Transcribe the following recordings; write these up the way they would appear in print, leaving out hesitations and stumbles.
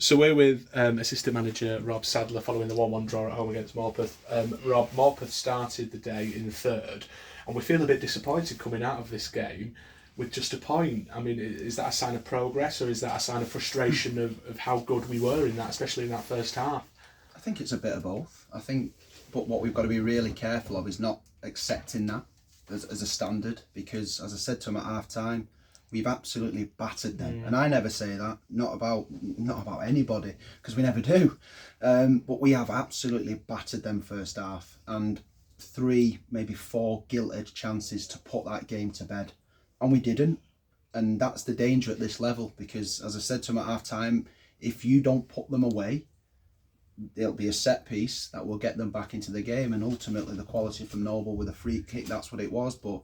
So we're with assistant manager Rob Sadler following the 1-1 draw at home against Morpeth. Rob, Morpeth started the day in third, and we feel a bit disappointed coming out of this game with just a point. I mean, is that a sign of progress, or is that a sign of frustration of how good we were in that, especially in that first half? I think it's a bit of both. But what we've got to be really careful of is not accepting that as a standard, because, as I said to him at half time, we've absolutely battered them. And I never say that, not about anybody, because we never do. But we have absolutely battered them first half, and 3, maybe 4 gilt-edged chances to put that game to bed. And we didn't. And that's the danger at this level, because, as I said to him at half time, if you don't put them away, it'll be a set piece that will get them back into the game. And ultimately the quality from Noble with a free kick, that's what it was. But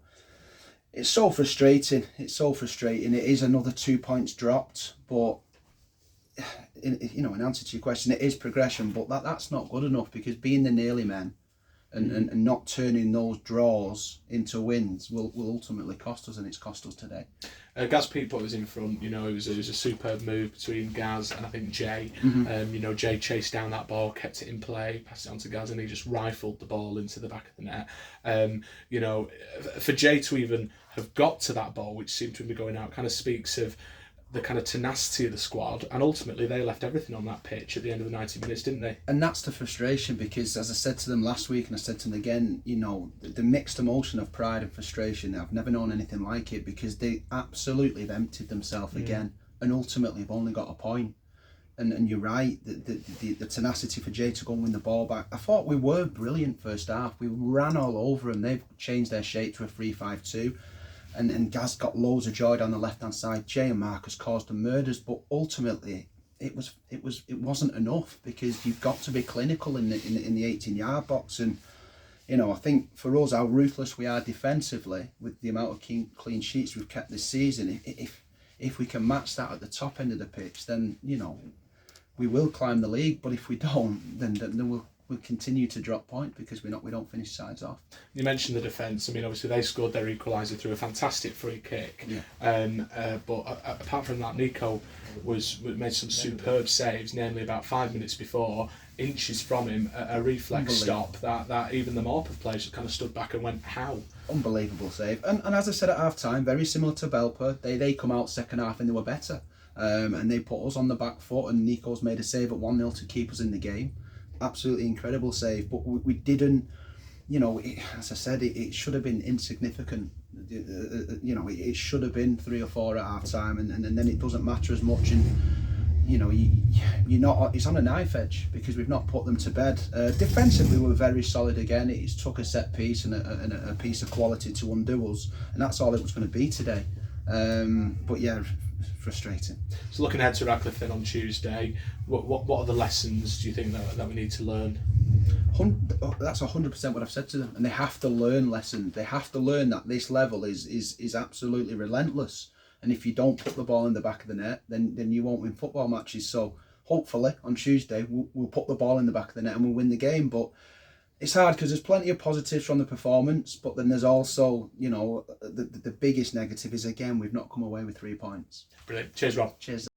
it's so frustrating. It's so frustrating. It is another 2 points dropped, but in answer to your question, it is progression, but that's not good enough, because being the nearly men and not turning those draws into wins will ultimately cost us, and it's cost us today. Gaz Pete put us in front. It was a superb move between Gaz and I think Jay. Jay chased down that ball, kept it in play, passed it on to Gaz, and he just rifled the ball into the back of the net. For Jay to even have got to that ball, which seemed to be going out, kind of speaks of the kind of tenacity of the squad, and ultimately they left everything on that pitch at the end of the 90 minutes, didn't they? And that's the frustration, because, as I said to them last week and I said to them again, the mixed emotion of pride and frustration, I've never known anything like it, because they absolutely have emptied themselves again, and ultimately have only got a point. And you're right, the tenacity for Jay to go and win the ball back. I thought we were brilliant first half. We ran all over them. They've changed their shape to a 3-5-2. And Gaz got loads of joy down the left hand side. Jay and Marcus caused the murders, but ultimately it wasn't enough, because you've got to be clinical in the 18-yard box. And I think for us, how ruthless we are defensively with the amount of clean sheets we've kept this season. If we can match that at the top end of the pitch, then we will climb the league. But if we don't, then we'll continue to drop points, because we don't finish sides off. You mentioned the defence. I mean, obviously they scored their equaliser through a fantastic free kick. But apart from that, Nico made some superb saves, namely about 5 minutes before, inches from him, a reflex stop that even the Morpeth players just kind of stood back and went, how? Unbelievable save. And as I said at half time, very similar to Belper, they come out second half and they were better. And they put us on the back foot, and Nico's made a save at 1-0 to keep us in the game. Absolutely incredible save, but we didn't, as I said, it should have been insignificant. It should have been 3 or 4 at half time, and then it doesn't matter as much. And you're not, it's on a knife edge, because we've not put them to bed. Defensively we're very solid again. It took a set piece and a piece of quality to undo us, and that's all it was going to be today. But yeah, frustrating. So looking ahead to Radcliffe then on Tuesday, what are the lessons do you think that we need to learn? That's 100% what I've said to them, and they have to learn lessons. They have to learn that this level is absolutely relentless, and if you don't put the ball in the back of the net, then you won't win football matches. So hopefully on Tuesday we'll put the ball in the back of the net and we'll win the game. But it's hard, because there's plenty of positives from the performance, but then there's also, the biggest negative is, again, we've not come away with 3 points. Brilliant. Cheers, Rob. Cheers.